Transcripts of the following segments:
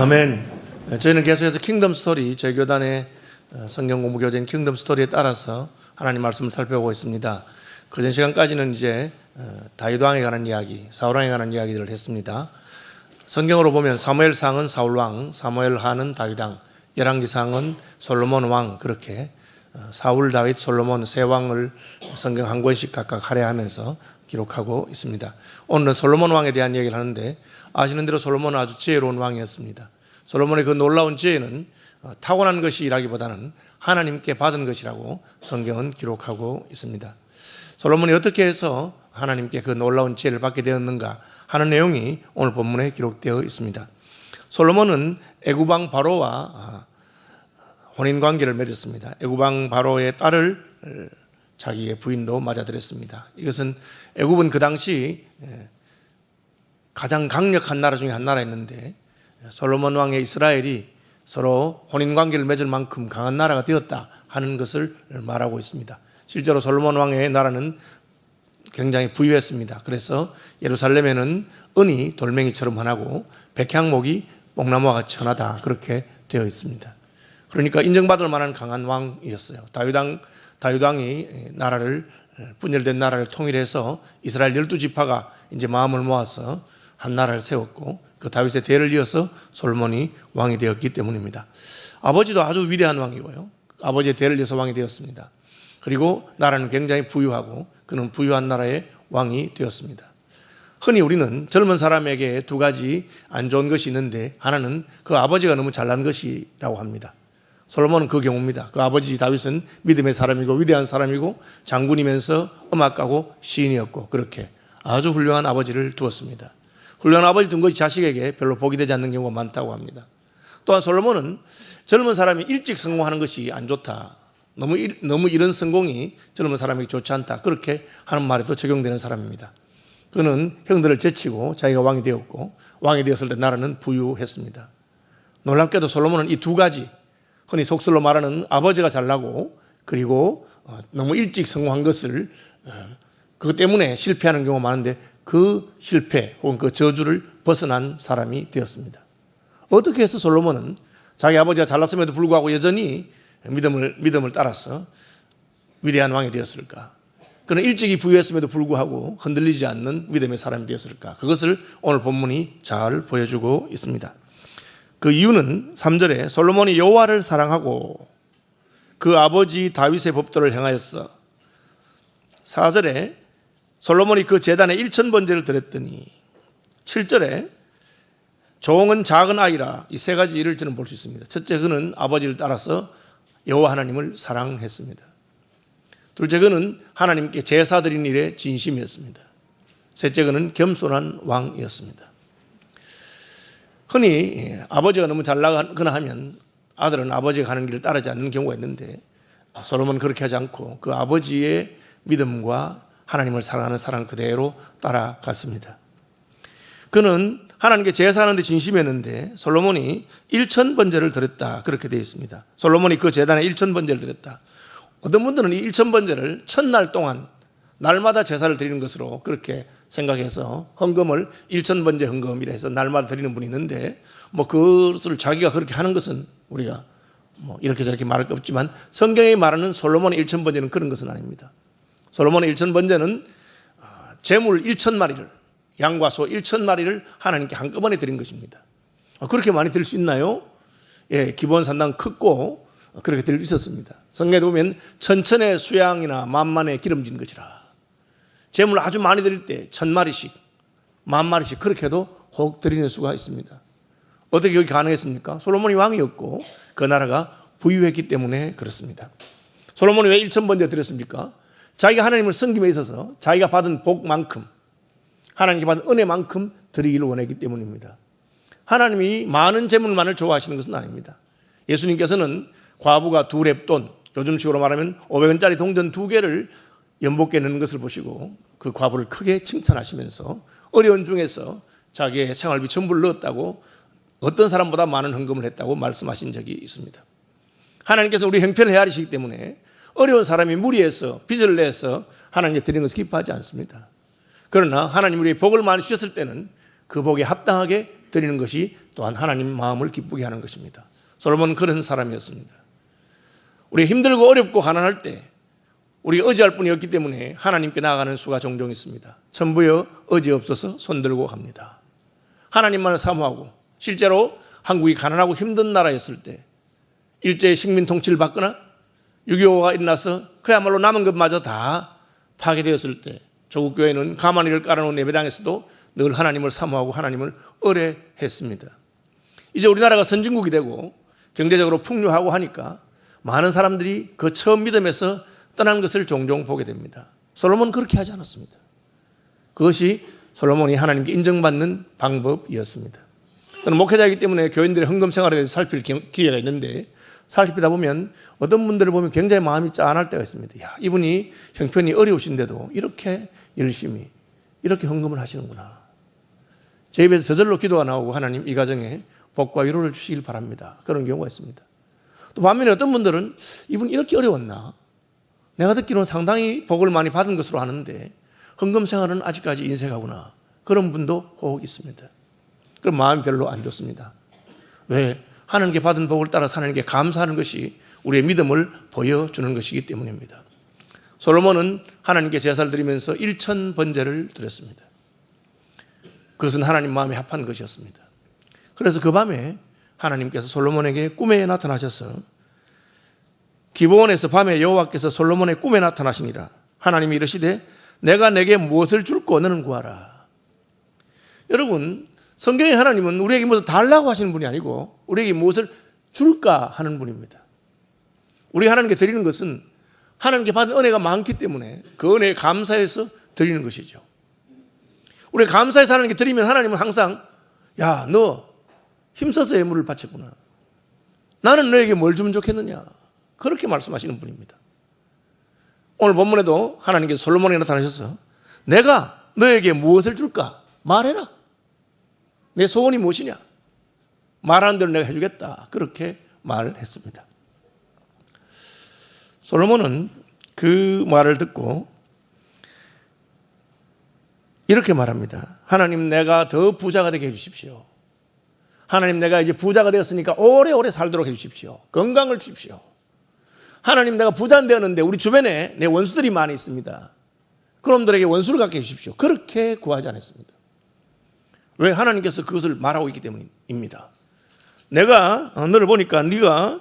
아멘. 저희는 계속해서 킹덤 스토리, 저희 교단의 성경 공부 교재인 킹덤 스토리에 따라서 하나님 말씀을 살펴보고 있습니다. 그전 시간까지는 이제 다윗 왕에 관한 이야기, 사울 왕에 관한 이야기들을 했습니다. 성경으로 보면 사무엘상은 사울 왕, 사무엘하는 다윗 왕, 열왕기상은 솔로몬 왕, 그렇게 사울, 다윗, 솔로몬 세 왕을 성경 한 권씩 각각 할애하면서 기록하고 있습니다. 오늘은 솔로몬 왕에 대한 이야기를 하는데, 아시는 대로 솔로몬은 아주 지혜로운 왕이었습니다. 솔로몬의 그 놀라운 지혜는 타고난 것이라기보다는 하나님께 받은 것이라고 성경은 기록하고 있습니다. 솔로몬이 어떻게 해서 하나님께 그 놀라운 지혜를 받게 되었는가 하는 내용이 오늘 본문에 기록되어 있습니다. 솔로몬은 애굽왕 바로와 혼인관계를 맺었습니다. 애굽왕 바로의 딸을 자기의 부인로 맞아들였습니다. 이것은 애굽은 그 당시 가장 강력한 나라 중에 한 나라였는데, 솔로몬 왕의 이스라엘이 서로 혼인관계를 맺을 만큼 강한 나라가 되었다 하는 것을 말하고 있습니다. 실제로 솔로몬 왕의 나라는 굉장히 부유했습니다. 그래서 예루살렘에는 은이 돌멩이처럼 흔하고 백향목이 뽕나무와 같이 흔하다, 그렇게 되어 있습니다. 그러니까 인정받을 만한 강한 왕이었어요. 다윗 왕이 나라를, 분열된 나라를 통일해서 이스라엘 12지파가 이제 마음을 모아서 한 나라를 세웠고, 그 다윗의 대를 이어서 솔로몬이 왕이 되었기 때문입니다. 아버지도 아주 위대한 왕이고요, 아버지의 대를 이어서 왕이 되었습니다. 그리고 나라는 굉장히 부유하고 그는 부유한 나라의 왕이 되었습니다. 흔히 우리는 젊은 사람에게 두 가지 안 좋은 것이 있는데, 하나는 그 아버지가 너무 잘난 것이라고 합니다. 솔로몬은 그 경우입니다. 그 아버지 다윗은 믿음의 사람이고 위대한 사람이고 장군이면서 음악가고 시인이었고, 그렇게 아주 훌륭한 아버지를 두었습니다. 훌륭한 아버지 둔 것이 자식에게 별로 복이 되지 않는 경우가 많다고 합니다. 또한 솔로몬은 젊은 사람이 일찍 성공하는 것이 안 좋다, 너무 이런 성공이 젊은 사람에게 좋지 않다, 그렇게 하는 말에도 적용되는 사람입니다. 그는 형들을 제치고 자기가 왕이 되었고, 왕이 되었을 때 나라는 부유했습니다. 놀랍게도 솔로몬은 이 두 가지, 흔히 속설로 말하는 아버지가 잘나고 그리고 너무 일찍 성공한 것을, 그것 때문에 실패하는 경우가 많은데, 그 실패 혹은 그 저주를 벗어난 사람이 되었습니다. 어떻게 해서 솔로몬은 자기 아버지가 잘났음에도 불구하고 여전히 믿음을 따라서 위대한 왕이 되었을까? 그는 일찍이 부유했음에도 불구하고 흔들리지 않는 믿음의 사람이 되었을까? 그것을 오늘 본문이 잘 보여주고 있습니다. 그 이유는 3절에 솔로몬이 여호와를 사랑하고 그 아버지 다윗의 법도를 행하였어. 4절에 솔로몬이 그 제단에 1000번제를 드렸더니, 7절에 종은 작은 아이라. 이 세 가지 일을 저는 볼 수 있습니다. 첫째, 그는 아버지를 따라서 여호와 하나님을 사랑했습니다. 둘째, 그는 하나님께 제사 드린 일에 진심이었습니다. 셋째, 그는 겸손한 왕이었습니다. 흔히 아버지가 너무 잘 나가거나 하면 아들은 아버지가 가는 길을 따르지 않는 경우가 있는데, 솔로몬은 그렇게 하지 않고 그 아버지의 믿음과 하나님을 사랑하는 사랑 그대로 따라갔습니다. 그는 하나님께 제사하는 데 진심이었는데, 솔로몬이 1000번제를 드렸다, 그렇게 되어 있습니다. 솔로몬이 그 제단에 1000번제를 드렸다. 어떤 분들은 이 1000번제를 1000날 동안 날마다 제사를 드리는 것으로 그렇게 생각해서 헌금을 1000번제 헌금이라 해서 날마다 드리는 분이 있는데, 그것을 자기가 그렇게 하는 것은 우리가 이렇게 저렇게 말할 거 없지만, 성경이 말하는 솔로몬의 1000번제는 그런 것은 아닙니다. 솔로몬의 1000번제는 제물 1000마리를, 양과 소 1000마리를 하나님께 한꺼번에 드린 것입니다. 그렇게 많이 드릴 수 있나요? 예, 기본 산당 크고 그렇게 드릴 수 있었습니다. 성경에 보면 천천의 수양이나 만만의 기름진 것이라. 제물 아주 많이 드릴 때 1000마리씩, 10,000마리씩 그렇게 해도 혹 드리는 수가 있습니다. 어떻게 그게 가능했습니까? 솔로몬이 왕이었고 그 나라가 부유했기 때문에 그렇습니다. 솔로몬이 왜 1000번제 드렸습니까? 자기가 하나님을 섬김에 있어서 자기가 받은 복만큼, 하나님께 받은 은혜만큼 드리기를 원했기 때문입니다. 하나님이 많은 재물만을 좋아하시는 것은 아닙니다. 예수님께서는 과부가 2렙돈, 요즘식으로 말하면 500원짜리 동전 2개를 연복에 넣는 것을 보시고 그 과부를 크게 칭찬하시면서 어려운 중에서 자기의 생활비 전부를 넣었다고, 어떤 사람보다 많은 헌금을 했다고 말씀하신 적이 있습니다. 하나님께서 우리 형편을 헤아리시기 때문에 어려운 사람이 무리해서 빚을 내서 하나님께 드리는 것을 기뻐하지 않습니다. 그러나 하나님 우리에게 복을 많이 주셨을 때는 그 복에 합당하게 드리는 것이 또한 하나님 마음을 기쁘게 하는 것입니다. 솔로몬은 그런 사람이었습니다. 우리가 힘들고 어렵고 가난할 때 우리가 의지할 분이 없기 때문에 하나님께 나아가는 수가 종종 있습니다. 천부여 의지 없어서 손들고 갑니다. 하나님만을 사모하고, 실제로 한국이 가난하고 힘든 나라였을 때 일제의 식민 통치를 받거나 6.25가 일어나서 그야말로 남은 것마저 다 파괴되었을 때 조국교회는 가마니를 깔아놓은 예배당에서도 늘 하나님을 사모하고 하나님을 의뢰했습니다. 이제 우리나라가 선진국이 되고 경제적으로 풍요하고 하니까 많은 사람들이 그 처음 믿음에서 떠난 것을 종종 보게 됩니다. 솔로몬은 그렇게 하지 않았습니다. 그것이 솔로몬이 하나님께 인정받는 방법이었습니다. 저는 목회자이기 때문에 교인들의 헌금 생활에 대해서 살필 기회가 있는데, 살피다 보면 어떤 분들을 보면 굉장히 마음이 짠할 때가 있습니다. 야, 이분이 형편이 어려우신데도 이렇게 열심히 이렇게 헌금을 하시는구나. 제 입에서 저절로 기도가 나오고 하나님 이 가정에 복과 위로를 주시길 바랍니다. 그런 경우가 있습니다. 또 반면에 어떤 분들은 이분 이렇게 어려웠나? 내가 듣기로는 상당히 복을 많이 받은 것으로 아는데 헌금 생활은 아직까지 인색하구나. 그런 분도 혹 있습니다. 그럼 마음이 별로 안 좋습니다. 왜? 하나님께 받은 복을 따라서 하나님께 감사하는 것이 우리의 믿음을 보여주는 것이기 때문입니다. 솔로몬은 하나님께 제사를 드리면서 1000번제를 드렸습니다. 그것은 하나님 마음에 합한 것이었습니다. 그래서 그 밤에 하나님께서 솔로몬에게 꿈에 나타나셔서 기브온에서 밤에 여호와께서 솔로몬의 꿈에 나타나시니라. 하나님이 이르시되 내가 내게 무엇을 줄고 너는 구하라. 여러분, 성경의 하나님은 우리에게 무엇을 달라고 하시는 분이 아니고 우리에게 무엇을 줄까 하는 분입니다. 우리가 하나님께 드리는 것은 하나님께 받은 은혜가 많기 때문에 그 은혜에 감사해서 드리는 것이죠. 우리가 감사해서 하나님께 드리면 하나님은 항상 야, 너 힘써서 예물을 바쳤구나. 나는 너에게 뭘 주면 좋겠느냐. 그렇게 말씀하시는 분입니다. 오늘 본문에도 하나님께서 솔로몬에게 나타나셔서 내가 너에게 무엇을 줄까? 말해라. 내 소원이 무엇이냐? 말하는 대로 내가 해주겠다. 그렇게 말했습니다. 솔로몬은 그 말을 듣고 이렇게 말합니다. 하나님, 내가 더 부자가 되게 해주십시오. 하나님, 내가 이제 부자가 되었으니까 오래오래 살도록 해주십시오. 건강을 주십시오. 하나님, 내가 부자는 되었는데 우리 주변에 내 원수들이 많이 있습니다. 그놈들에게 원수를 갖게 해주십시오. 그렇게 구하지 않았습니다. 왜? 하나님께서 그것을 말하고 있기 때문입니다. 내가 너를 보니까 네가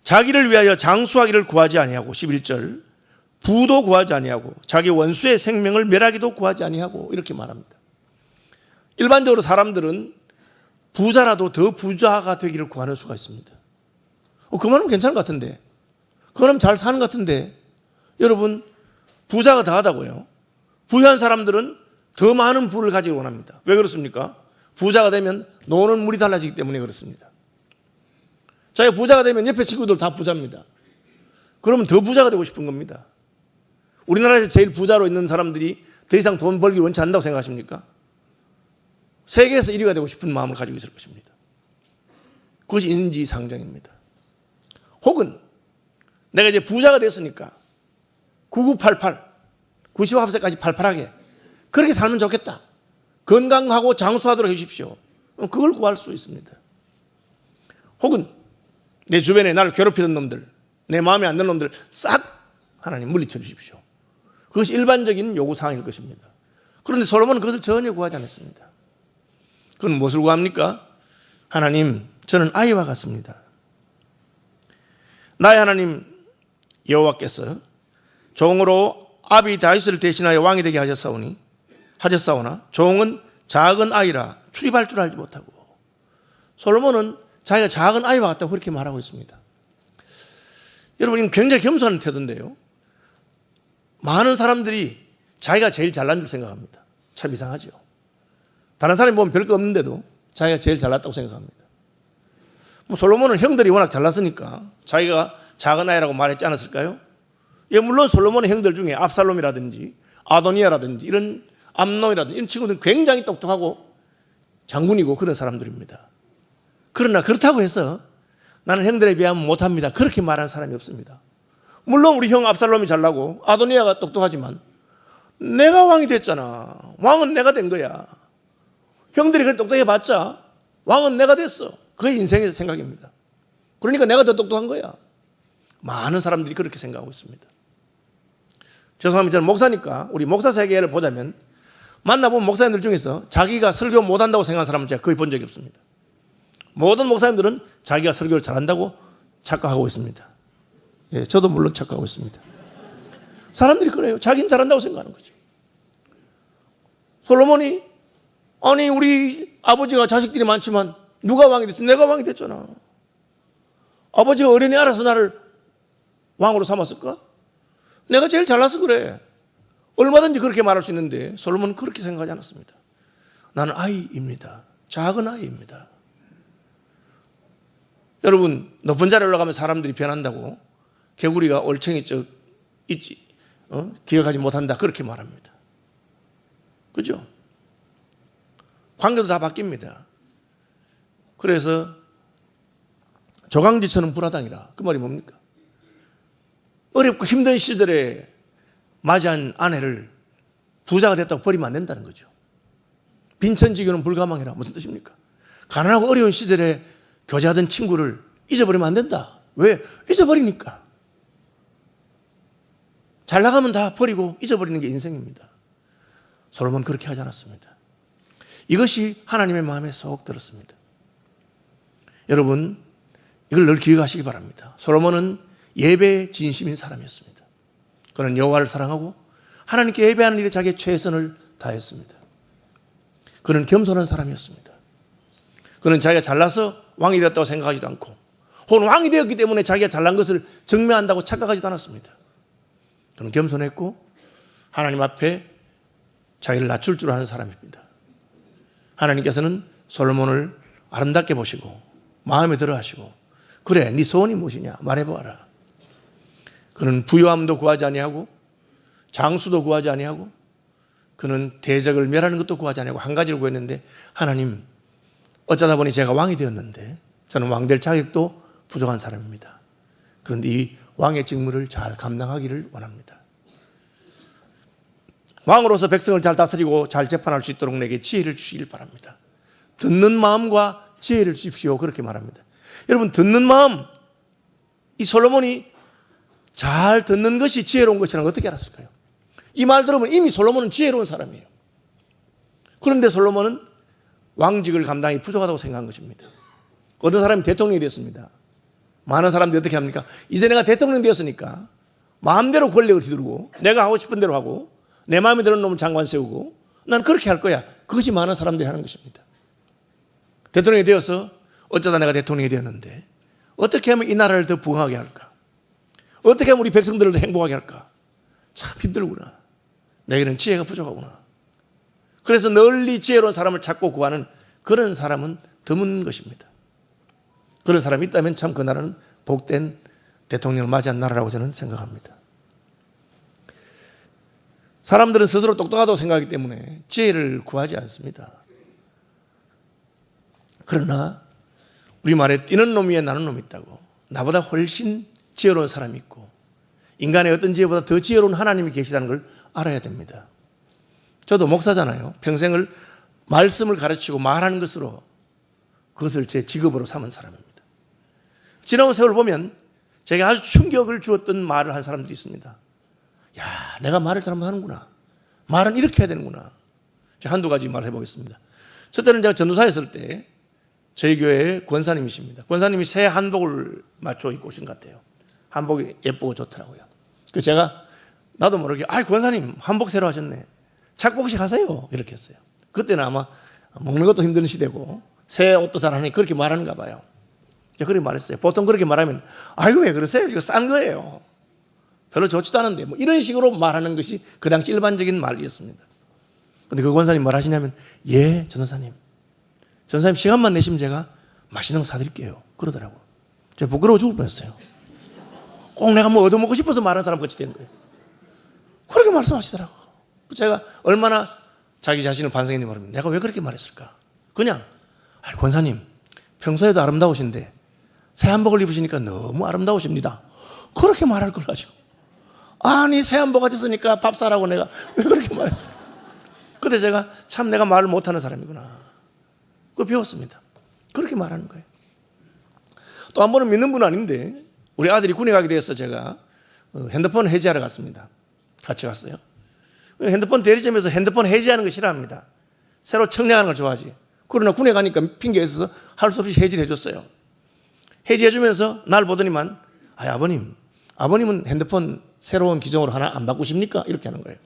자기를 위하여 장수하기를 구하지 아니하고 11절 부도 구하지 아니하고 자기 원수의 생명을 멸하기도 구하지 아니하고 이렇게 말합니다. 일반적으로 사람들은 부자라도 더 부자가 되기를 구하는 수가 있습니다. 그 말은 괜찮은 것 같은데, 그럼 잘 사는 것 같은데, 여러분, 부자가 다하다고요. 부유한 사람들은 더 많은 부를 가지기 원합니다. 왜 그렇습니까? 부자가 되면 노는 물이 달라지기 때문에 그렇습니다. 자기가 부자가 되면 옆에 친구들 다 부자입니다. 그러면 더 부자가 되고 싶은 겁니다. 우리나라에서 제일 부자로 있는 사람들이 더 이상 돈 벌기 원치 않는다고 생각하십니까? 세계에서 1위가 되고 싶은 마음을 가지고 있을 것입니다. 그것이 인지상정입니다. 혹은 내가 이제 부자가 됐으니까 9988, 99세까지 팔팔하게 그렇게 살면 좋겠다. 건강하고 장수하도록 해주십시오. 그걸 구할 수 있습니다. 혹은 내 주변에 나를 괴롭히던 놈들, 내 마음에 안 드는 놈들 싹 하나님 물리쳐 주십시오. 그것이 일반적인 요구사항일 것입니다. 그런데 솔로몬은 그것을 전혀 구하지 않았습니다. 그건 무엇을 구합니까? 하나님, 저는 아이와 같습니다. 나의 하나님 여호와께서 종으로 아비 다윗을 대신하여 왕이 되게 하셨사오나 종은 작은 아이라 출입할 줄 알지 못하고. 솔로몬은 자기가 작은 아이와 같다고 그렇게 말하고 있습니다. 여러분, 이건 굉장히 겸손한 태도인데요. 많은 사람들이 자기가 제일 잘난 줄 생각합니다. 참 이상하죠. 다른 사람이 보면 별거 없는데도 자기가 제일 잘났다고 생각합니다. 솔로몬은 형들이 워낙 잘났으니까 자기가 작은 아이라고 말했지 않았을까요? 예, 물론 솔로몬의 형들 중에 압살롬이라든지 아도니아라든지 이런 암논이라든지 이런 친구들은 굉장히 똑똑하고 장군이고 그런 사람들입니다. 그러나 그렇다고 해서 나는 형들에 비하면 못합니다. 그렇게 말하는 사람이 없습니다. 물론 우리 형 압살롬이 잘나고 아도니아가 똑똑하지만 내가 왕이 됐잖아. 왕은 내가 된 거야. 형들이 그렇게 똑똑해봤자 왕은 내가 됐어. 그게 인생의 생각입니다. 그러니까 내가 더 똑똑한 거야. 많은 사람들이 그렇게 생각하고 있습니다. 죄송합니다. 저는 목사니까 우리 목사 세계를 보자면 만나본 목사님들 중에서 자기가 설교 못한다고 생각하는 사람은 제가 거의 본 적이 없습니다. 모든 목사님들은 자기가 설교를 잘한다고 착각하고 있습니다. 예, 저도 물론 착각하고 있습니다. 사람들이 그래요. 자기는 잘한다고 생각하는 거죠. 솔로몬이 아니 우리 아버지가 자식들이 많지만 누가 왕이 됐어? 내가 왕이 됐잖아. 아버지가 어련히 알아서 나를 왕으로 삼았을까? 내가 제일 잘나서 그래. 얼마든지 그렇게 말할 수 있는데 솔로몬은 그렇게 생각하지 않았습니다. 나는 아이입니다. 작은 아이입니다. 여러분 높은 자리에 올라가면 사람들이 변한다고 개구리가 올챙이 쪽 있지 기억하지 못한다 그렇게 말합니다. 그죠? 관계도 다 바뀝니다. 그래서 조강지처럼 불화당이라 그 말이 뭡니까? 어렵고 힘든 시절에 맞이한 아내를 부자가 됐다고 버리면 안 된다는 거죠. 빈천지교는 불가망이라 무슨 뜻입니까? 가난하고 어려운 시절에 교제하던 친구를 잊어버리면 안 된다. 왜? 잊어버리니까. 잘 나가면 다 버리고 잊어버리는 게 인생입니다. 솔로몬은 그렇게 하지 않았습니다. 이것이 하나님의 마음에 쏙 들었습니다. 여러분 이걸 늘 기억하시기 바랍니다. 솔로몬은 예배에 진심인 사람이었습니다. 그는 여호와를 사랑하고 하나님께 예배하는 일에 자기의 최선을 다했습니다. 그는 겸손한 사람이었습니다. 그는 자기가 잘나서 왕이 되었다고 생각하지도 않고 혹은 왕이 되었기 때문에 자기가 잘난 것을 증명한다고 착각하지도 않았습니다. 그는 겸손했고 하나님 앞에 자기를 낮출 줄 아는 사람입니다. 하나님께서는 솔로몬을 아름답게 보시고 마음에 들어 하시고 그래 네 소원이 무엇이냐 말해봐라. 그는 부유함도 구하지 아니하고 장수도 구하지 아니하고 그는 대적을 멸하는 것도 구하지 아니하고 한 가지를 구했는데 하나님 어쩌다 보니 제가 왕이 되었는데 저는 왕될 자격도 부족한 사람입니다. 그런데 이 왕의 직무를 잘 감당하기를 원합니다. 왕으로서 백성을 잘 다스리고 잘 재판할 수 있도록 내게 지혜를 주시길 바랍니다. 듣는 마음과 지혜를 주십시오. 그렇게 말합니다. 여러분 듣는 마음 이 솔로몬이 잘 듣는 것이 지혜로운 것이라는 걸 어떻게 알았을까요? 이 말 들으면 이미 솔로몬은 지혜로운 사람이에요. 그런데 솔로몬은 왕직을 감당이 부족하다고 생각한 것입니다. 어떤 사람이 대통령이 됐습니다. 많은 사람들이 어떻게 합니까? 이제 내가 대통령 되었으니까 마음대로 권력을 휘두르고 내가 하고 싶은 대로 하고 내 마음에 드는 놈을 장관 세우고 난 그렇게 할 거야. 그것이 많은 사람들이 하는 것입니다. 대통령이 되어서 어쩌다 내가 대통령이 되었는데 어떻게 하면 이 나라를 더 부강하게 할까? 어떻게 하면 우리 백성들을 더 행복하게 할까? 참 힘들구나. 내게는 지혜가 부족하구나. 그래서 널리 지혜로운 사람을 찾고 구하는 그런 사람은 드문 것입니다. 그런 사람이 있다면 참 그 나라는 복된 대통령을 맞이한 나라라고 저는 생각합니다. 사람들은 스스로 똑똑하다고 생각하기 때문에 지혜를 구하지 않습니다. 그러나 우리말에 뛰는 놈 위에 나는 놈이 있다고 나보다 훨씬 지혜로운 사람이 있고 인간의 어떤 지혜보다 더 지혜로운 하나님이 계시다는 걸 알아야 됩니다. 저도 목사잖아요. 평생을 말씀을 가르치고 말하는 것으로 그것을 제 직업으로 삼은 사람입니다. 지나온 세월 보면 제게 아주 충격을 주었던 말을 한 사람들이 있습니다. 야, 내가 말을 잘못하는구나. 말은 이렇게 해야 되는구나. 제가 한두 가지 말을 해보겠습니다. 저 때는 제가 전도사였을 때 저희 교회의 권사님이십니다. 권사님이 새 한복을 맞춰 입고 오신 것 같아요. 한복이 예쁘고 좋더라고요. 그래서 제가 나도 모르게 권사님 한복 새로 하셨네. 착복식 하세요. 이렇게 했어요. 그때는 아마 먹는 것도 힘든 시대고 새 옷도 잘 안 하니 그렇게 말하는가 봐요. 제가 그렇게 말했어요. 보통 그렇게 말하면 아이고 왜 그러세요? 이거 싼 거예요. 별로 좋지도 않은데 뭐 이런 식으로 말하는 것이 그 당시 일반적인 말이었습니다. 그런데 그 권사님 뭘 하시냐면 예 전도사님 전도사님 시간만 내시면 제가 맛있는 거 사드릴게요. 그러더라고요. 제가 부끄러워 죽을 뻔했어요. 꼭 내가 뭐 얻어먹고 싶어서 말하는 사람 같이 된 거예요. 그렇게 말씀하시더라고요. 제가 얼마나 자기 자신을 반성했는지 모릅니다. 내가 왜 그렇게 말했을까? 그냥 권사님 평소에도 아름다우신데 새 한복을 입으시니까 너무 아름다우십니다. 그렇게 말할 걸 가지고 아니 새 한복 가졌으니까 밥 사라고 내가 왜 그렇게 말했어요? 그때 제가 참 내가 말을 못하는 사람이구나. 그걸 배웠습니다. 그렇게 말하는 거예요. 또 한 번은 믿는 분 아닌데 우리 아들이 군에 가게 돼서 제가 핸드폰 해지하러 갔습니다. 같이 갔어요. 핸드폰 대리점에서 핸드폰 해지하는 거 싫어합니다. 새로 청량하는 걸 좋아하지. 그러나 군에 가니까 핑계에 있어서 할 수 없이 해지를 해줬어요. 해지해주면서 날 보더니만 아버님은 핸드폰 새로운 기종으로 하나 안 바꾸십니까? 이렇게 하는 거예요.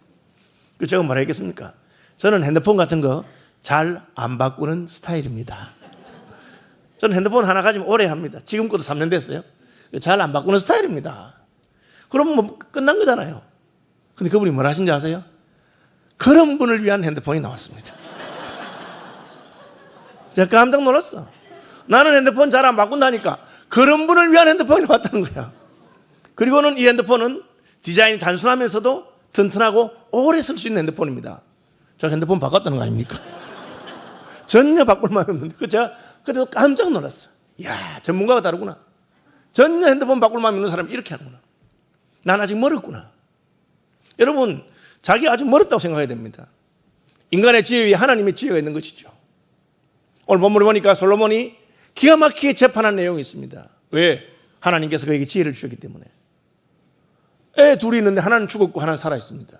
그 제가 말하겠습니까? 저는 핸드폰 같은 거 잘 안 바꾸는 스타일입니다. 저는 핸드폰 하나 가지면 오래 합니다. 지금 것도 3년 됐어요. 잘 안 바꾸는 스타일입니다. 그럼 뭐 끝난 거잖아요. 근데 그분이 뭘 하신지 아세요? 그런 분을 위한 핸드폰이 나왔습니다. 제가 깜짝 놀랐어. 나는 핸드폰 잘 안 바꾼다니까 그런 분을 위한 핸드폰이 나왔다는 거야. 그리고는 이 핸드폰은 디자인이 단순하면서도 튼튼하고 오래 쓸 수 있는 핸드폰입니다. 제가 핸드폰 바꿨다는 거 아닙니까? 전혀 바꿀 마음이 없는데 제가 그래도 깜짝 놀랐어. 이야, 전문가가 다르구나. 전혀 핸드폰 바꿀 마음이 없는 사람이 이렇게 하는구나. 난 아직 멀었구나. 여러분, 자기 아주 멀었다고 생각해야 됩니다. 인간의 지혜 위에 하나님의 지혜가 있는 것이죠. 오늘 본문을 보니까 솔로몬이 기가 막히게 재판한 내용이 있습니다. 왜? 하나님께서 그에게 지혜를 주셨기 때문에. 애 둘이 있는데 하나는 죽었고 하나는 살아있습니다.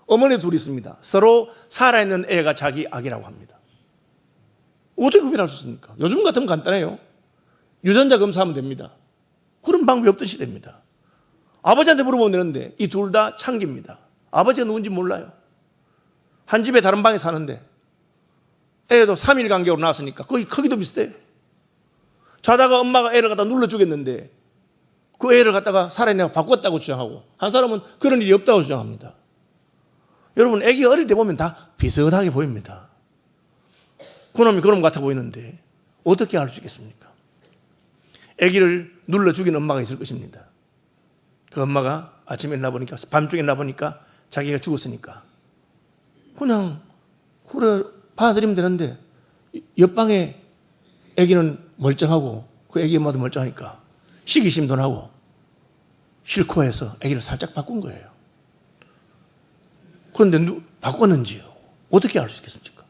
어머니 둘이 있습니다. 서로 살아있는 애가 자기 아기라고 합니다. 어떻게 구별할 수 있습니까? 요즘 같으면 간단해요. 유전자 검사하면 됩니다. 그런 방법이 없던 시대입니다. 아버지한테 물어보면 되는데 이 둘 다 창기입니다. 아버지가 누군지 몰라요. 한 집에 다른 방에 사는데 애도 3일 간격으로 낳았으니까 거의 크기도 비슷해요. 자다가 엄마가 애를 갖다 눌러 주겠는데 그 애를 갖다가 살아있는 애가 바꿨다고 주장하고 한 사람은 그런 일이 없다고 주장합니다. 여러분, 애기 어릴 때 보면 다 비슷하게 보입니다. 그놈이 그놈 같아 보이는데 어떻게 알 수 있겠습니까? 애기를 눌러 죽인 엄마가 있을 것입니다. 그 엄마가 아침에 일어나보니까 밤중에 일어나보니까 자기가 죽었으니까 그냥 그래 받아들이면 되는데 옆방에 애기는 멀쩡하고 그 애기 엄마도 멀쩡하니까 시기심도 나고 싫고 해서 애기를 살짝 바꾼 거예요. 그런데 바꿨는지요? 어떻게 알 수 있겠습니까?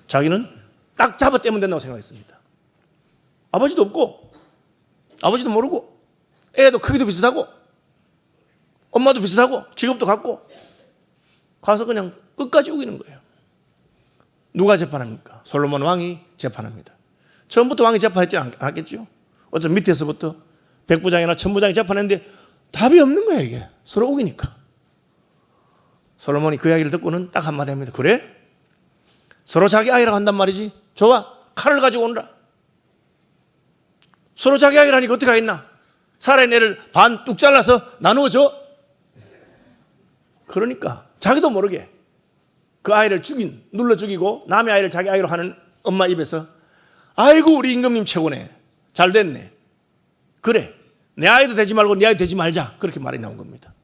자기는 딱 잡아떼면 된다고 생각했습니다. 아버지도 없고 아버지도 모르고 애도 크기도 비슷하고 엄마도 비슷하고 직업도 같고 가서 그냥 끝까지 우기는 거예요. 누가 재판합니까? 솔로몬 왕이 재판합니다. 처음부터 왕이 재판했지 않겠죠? 어쩌면 밑에서부터 백부장이나 천부장이 재판했는데 답이 없는 거예요. 이게 서로 우기니까. 솔로몬이 그 이야기를 듣고는 딱 한마디 합니다. 그래? 서로 자기 아이라고 한단 말이지? 좋아, 칼을 가지고 오너라. 서로 자기 아이를 하니까 어떻게 하겠나? 살아있는 애를 반 뚝 잘라서 나누어줘. 그러니까 자기도 모르게 그 아이를 눌러 죽이고 남의 아이를 자기 아이로 하는 엄마 입에서 아이고 우리 임금님 최고네. 잘 됐네. 그래, 내 아이도 되지 말고 네 아이도 되지 말자. 그렇게 말이 나온 겁니다.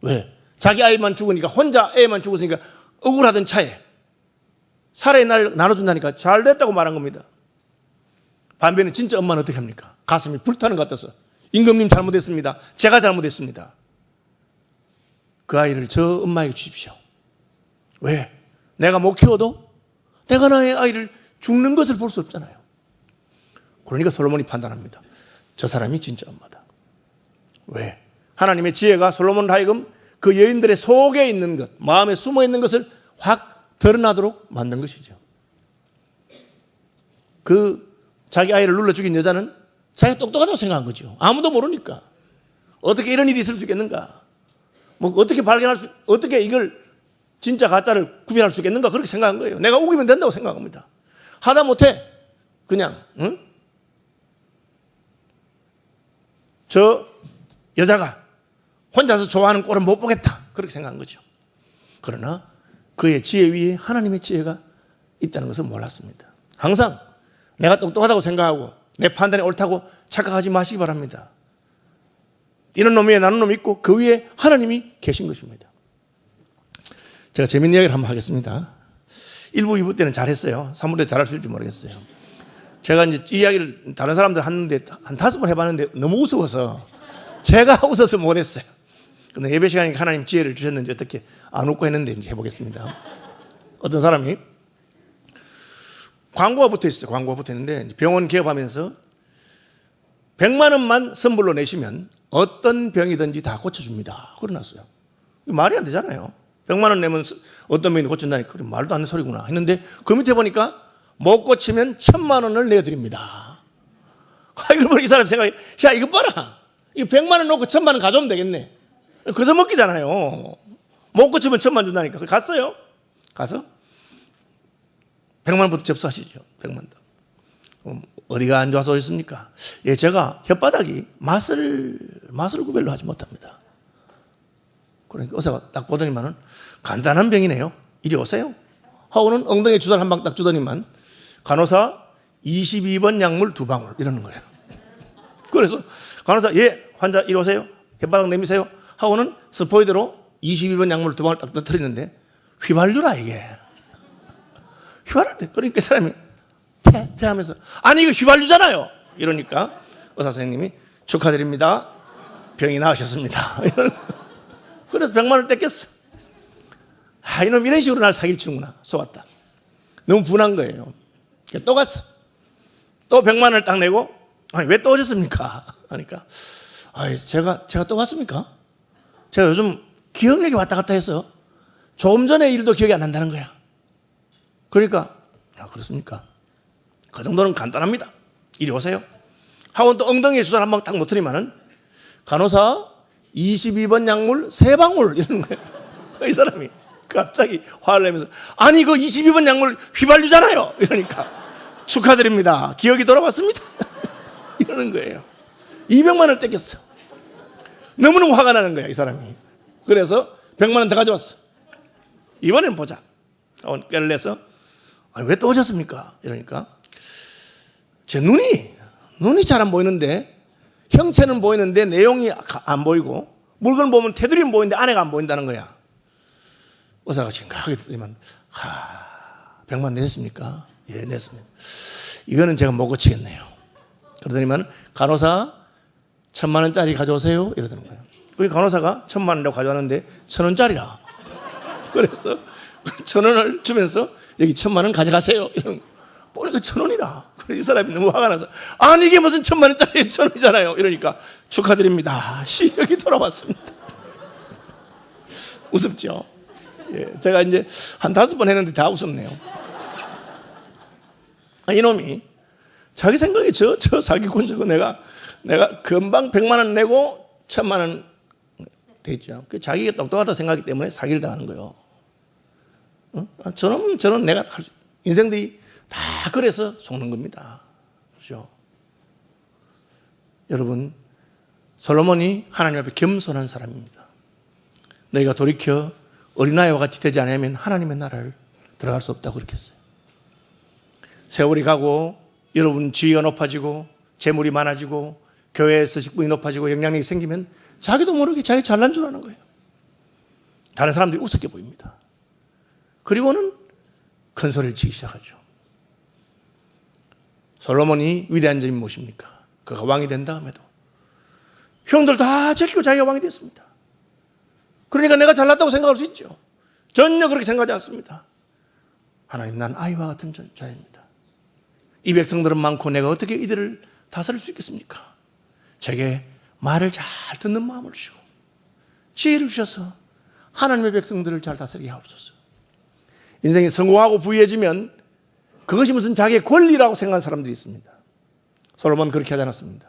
왜? 자기 아이만 죽으니까 혼자 애만 죽었으니까 억울하던 차에 살아있는 아이를 나눠준다니까 잘 됐다고 말한 겁니다. 반면에 진짜 엄마는 어떻게 합니까? 가슴이 불타는 것 같아서 임금님 잘못했습니다. 제가 잘못했습니다. 그 아이를 저 엄마에게 주십시오. 왜? 내가 못 키워도 내가 나의 아이를 죽는 것을 볼 수 없잖아요. 그러니까 솔로몬이 판단합니다. 저 사람이 진짜 엄마다. 왜? 하나님의 지혜가 솔로몬을 하여금 그 여인들의 속에 있는 것, 마음에 숨어 있는 것을 확 드러나도록 만든 것이죠. 그 자기 아이를 눌러 죽인 여자는 자기가 똑똑하다고 생각한 거죠. 아무도 모르니까. 어떻게 이런 일이 있을 수 있겠는가? 뭐 어떻게 이걸 진짜 가짜를 구별할 수 있겠는가? 그렇게 생각한 거예요. 내가 우기면 된다고 생각합니다. 하다 못해 그냥 저 여자가 혼자서 좋아하는 꼴은 못 보겠다. 그렇게 생각한 거죠. 그러나 그의 지혜 위에 하나님의 지혜가 있다는 것을 몰랐습니다. 항상 내가 똑똑하다고 생각하고 내 판단이 옳다고 착각하지 마시기 바랍니다. 뛰는 놈 위에 나는 놈이 있고 그 위에 하나님이 계신 것입니다. 제가 재밌는 이야기를 한번 하겠습니다. 1부, 2부 때는 잘했어요. 3부 때 잘할 수 있을지 모르겠어요. 제가 이제 이 이야기를 다른 사람들 하는데 한 5번 해봤는데 너무 우스워서 제가 웃어서 못했어요. 근데 예배 시간에 하나님 지혜를 주셨는지 어떻게 안 웃고 했는데 이제 해보겠습니다. 어떤 사람이 광고가 붙어 있어요. 광고가 붙어 있는데 병원 개업하면서 100만 원만 선불로 내시면 어떤 병이든지 다 고쳐줍니다. 그러놨어요. 말이 안 되잖아요. 100만 원 내면 어떤 병이 고친다니까. 그래, 말도 안 되는 소리구나 했는데 그 밑에 보니까 못 고치면 1000만 원을 내드립니다. 이걸 보니 이 사람 생각해, 야 이거 봐라. 이거 100만 원 놓고 1000만 원 가져오면 되겠네. 거저 먹기잖아요. 못 고치면 1000만 원 준다니까. 갔어요. 가서 100만 원부터 접수하시죠. 100만 원. 어디가 안 좋아서 오셨습니까? 예, 제가 혓바닥이 맛을 구별로 하지 못합니다. 그러니까 의사가 딱 보더니만은 간단한 병이네요. 이리 오세요. 하고는 엉덩이에 주사를 한 방 딱 주더니만 간호사 22번 약물 2방울 이러는 거예요. 그래서 간호사 예 환자 이리 오세요. 혓바닥 내미세요. 하고는 스포이드로 22번 약물 2방울 딱 터뜨리는데 휘발유라 이게. 휘발유 때 그러니까 사람이 퇴 하면서 아니 이거 휘발유잖아요. 이러니까 의사 선생님이 축하드립니다. 병이 나으셨습니다. 그래서 100만 원을 뺏겼어. 이놈 이런 식으로 날 사기를 치는구나. 속았다. 너무 분한 거예요. 또 갔어. 또 100만 원을 딱 내고 아니 왜 또 오셨습니까? 하니까 제가 또 갔습니까? 제가 요즘 기억력이 왔다 갔다 해서 조금 전에 일도 기억이 안 난다는 거야. 그러니까 그렇습니까? 그 정도는 간단합니다. 이리 오세요. 하고 또 엉덩이에 주사를 한 방 딱 놓더니만은 간호사 22번 약물 3방울 이러는 거예요. 이 사람이 갑자기 화를 내면서 아니 그 22번 약물 휘발유잖아요. 이러니까 축하드립니다. 기억이 돌아왔습니다. 이러는 거예요. 200만 원을 뺏겼어. 너무너무 화가 나는 거야 이 사람이. 그래서 100만 원 더 가져왔어. 이번엔 보자. 꾀를 내서 왜 또 오셨습니까? 이러니까 제 눈이 잘 안 보이는데 형체는 보이는데 내용이 안 보이고 물건 보면 테두리는 보이는데 안에가 안 보인다는 거야. 의사가 심각하게 듣더니만 100만 내셨습니까? 예, 냈습니다. 이거는 제가 못 고치겠네요. 그러더니만 간호사 1000만 원짜리 가져오세요. 이러더는 거예요. 그 간호사가 1000만 원이라고 가져왔는데 1000원짜리라. 그래서 1000원을 주면서 여기 1000만 원 가져가세요. 이런 보니까 1000원이라. 그래서 이 사람이 너무 화가 나서 아니 이게 무슨 1000만 원짜리 1000원이잖아요. 이러니까 축하드립니다. 시력이 돌아왔습니다. 우습죠? 예, 제가 이제 한 5번 했는데 다 웃었네요. 이놈이 자기 생각에 저 사기꾼 저거 내가 금방 100만 원 내고 1000만 원 됐죠. 그 자기가 똑똑하다고 생각하기 때문에 사기를 당하는 거예요. 저는 내가 인생들이 다 그래서 속는 겁니다. 그렇죠? 여러분, 솔로몬이 하나님 앞에 겸손한 사람입니다. 너희가 돌이켜 어린아이와 같이 되지 않으면 하나님의 나라를 들어갈 수 없다고 그렇게 했어요. 세월이 가고 여러분 지위가 높아지고 재물이 많아지고 교회에서 직분이 높아지고 영향력이 생기면 자기도 모르게 자기 잘난 줄 아는 거예요. 다른 사람들이 우습게 보입니다. 그리고는 큰 소리를 치기 시작하죠. 솔로몬이 위대한 점이 무엇입니까? 그가 왕이 된 다음에도 형들 다 제끼고 자기가 왕이 됐습니다. 그러니까 내가 잘났다고 생각할 수 있죠. 전혀 그렇게 생각하지 않습니다. 하나님, 난 아이와 같은 자입니다. 이 백성들은 많고 내가 어떻게 이들을 다스릴 수 있겠습니까? 제게 말을 잘 듣는 마음을 주시고 지혜를 주셔서 하나님의 백성들을 잘 다스리게 하옵소서. 인생이 성공하고 부유해지면 그것이 무슨 자기의 권리라고 생각하는 사람들이 있습니다. 솔로몬은 그렇게 하지 않았습니다.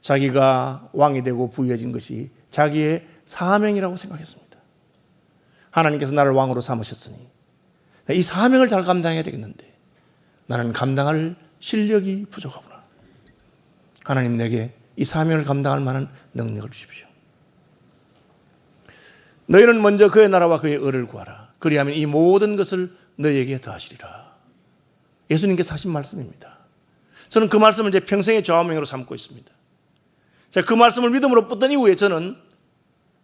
자기가 왕이 되고 부유해진 것이 자기의 사명이라고 생각했습니다. 하나님께서 나를 왕으로 삼으셨으니 이 사명을 잘 감당해야 되겠는데 나는 감당할 실력이 부족하구나. 하나님, 내게 이 사명을 감당할 만한 능력을 주십시오. 너희는 먼저 그의 나라와 그의 의를 구하라. 그리하면 이 모든 것을 너희에게 더하시리라. 예수님께서 하신 말씀입니다. 저는 그 말씀을 제 평생의 좌우명으로 삼고 있습니다. 제가 그 말씀을 믿음으로 붙던 이후에 저는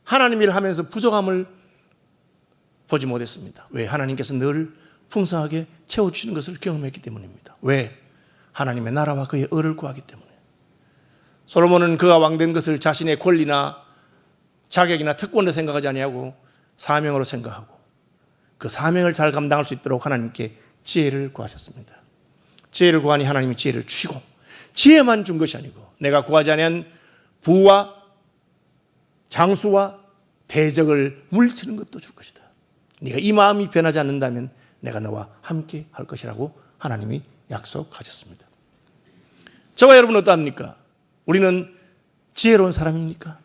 하나님 일을 하면서 부족함을 보지 못했습니다. 왜? 하나님께서 늘 풍성하게 채워주시는 것을 경험했기 때문입니다. 왜? 하나님의 나라와 그의 의를 구하기 때문에. 솔로몬은 그가 왕된 것을 자신의 권리나 자격이나 특권으로 생각하지 아니하고 사명으로 생각하고 그 사명을 잘 감당할 수 있도록 하나님께 지혜를 구하셨습니다. 지혜를 구하니 하나님이 지혜를 주시고, 지혜만 준 것이 아니고 내가 구하지 아니한 부와 장수와 대적을 물리치는 것도 줄 것이다. 네가 이 마음이 변하지 않는다면 내가 너와 함께 할 것이라고 하나님이 약속하셨습니다. 저와 여러분 어떠합니까? 우리는 지혜로운 사람입니까?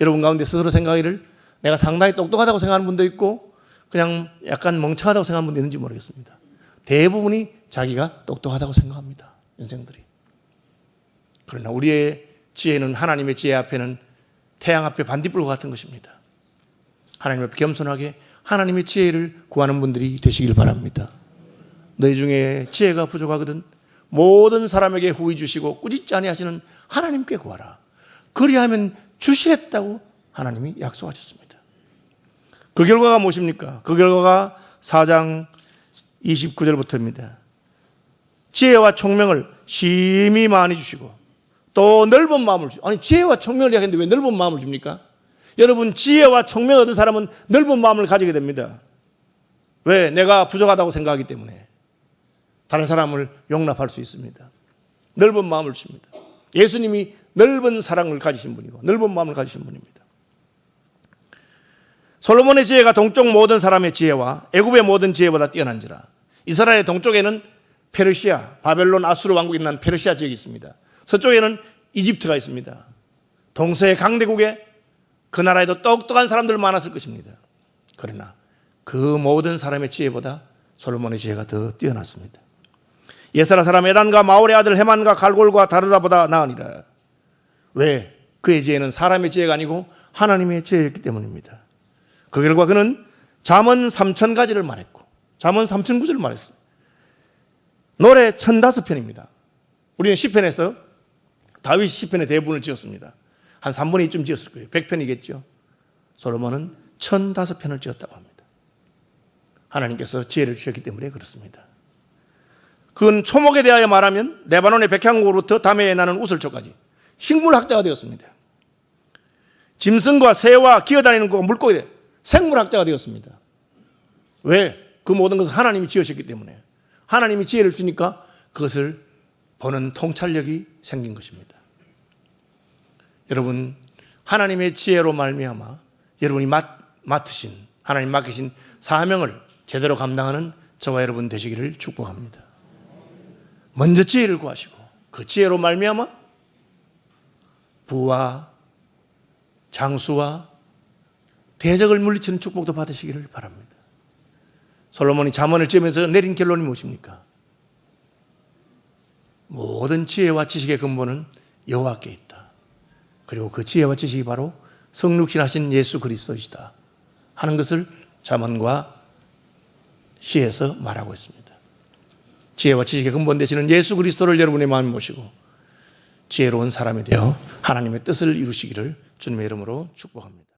여러분 가운데 스스로 생각하기를 내가 상당히 똑똑하다고 생각하는 분도 있고 그냥 약간 멍청하다고 생각하는 분도 있는지 모르겠습니다. 대부분이 자기가 똑똑하다고 생각합니다. 인생들이. 그러나 우리의 지혜는 하나님의 지혜 앞에는 태양 앞에 반딧불과 같은 것입니다. 하나님 앞에 겸손하게 하나님의 지혜를 구하는 분들이 되시길 바랍니다. 너희 중에 지혜가 부족하거든 모든 사람에게 후히 주시고 꾸짖지 아니하시는 하나님께 구하라. 그리하면 주시겠다고 하나님이 약속하셨습니다. 그 결과가 무엇입니까? 그 결과가 4장 29절부터입니다. 지혜와 총명을 심히 많이 주시고 또 넓은 마음을 주시고, 아니 지혜와 총명을 이야기했는데 왜 넓은 마음을 줍니까? 여러분 지혜와 총명을 얻은 사람은 넓은 마음을 가지게 됩니다. 왜? 내가 부족하다고 생각하기 때문에 다른 사람을 용납할 수 있습니다. 넓은 마음을 주십니다. 예수님이 넓은 사랑을 가지신 분이고 넓은 마음을 가지신 분입니다. 솔로몬의 지혜가 동쪽 모든 사람의 지혜와 애굽의 모든 지혜보다 뛰어난지라. 이스라엘의 동쪽에는 페르시아, 바벨론, 아수르 왕국이 있는 페르시아 지역이 있습니다. 서쪽에는 이집트가 있습니다. 동서의 강대국에 그 나라에도 똑똑한 사람들 많았을 것입니다. 그러나 그 모든 사람의 지혜보다 솔로몬의 지혜가 더 뛰어났습니다. 예사라 사람 에단과 마올의 아들 헤만과 갈골과 다르다보다 나으니라. 왜? 그의 지혜는 사람의 지혜가 아니고 하나님의 지혜였기 때문입니다. 그 결과 그는 잠언 3000가지를 말했고 잠언 3009절을 말했어요. 노래 1005편입니다. 우리는 시편에서 다윗 시편의 대부분을 지었습니다. 한 3분의 2쯤 지었을 거예요. 100편이겠죠. 솔로몬은 1005편을 지었다고 합니다. 하나님께서 지혜를 주셨기 때문에 그렇습니다. 그건 초목에 대하여 말하면 레바논의 백향목으로부터 담에에 나는 우슬초까지 식물학자가 되었습니다. 짐승과 새와 기어다니는 물고기 생물학자가 되었습니다. 왜? 그 모든 것은 하나님이 지으셨기 때문에 하나님이 지혜를 주니까 그것을 보는 통찰력이 생긴 것입니다. 여러분 하나님의 지혜로 말미암아 여러분이 맡으신 하나님 맡기신 사명을 제대로 감당하는 저와 여러분 되시기를 축복합니다. 먼저 지혜를 구하시고 그 지혜로 말미암아 부와 장수와 대적을 물리치는 축복도 받으시기를 바랍니다. 솔로몬이 잠언을 지으면서 내린 결론이 무엇입니까? 모든 지혜와 지식의 근본은 여호와께 있다. 그리고 그 지혜와 지식이 바로 성육신하신 예수 그리스도이시다 하는 것을 잠언과 시에서 말하고 있습니다. 지혜와 지식의 근본 되시는 예수 그리스도를 여러분의 마음에 모시고 지혜로운 사람이 되어 하나님의 뜻을 이루시기를 주님의 이름으로 축복합니다.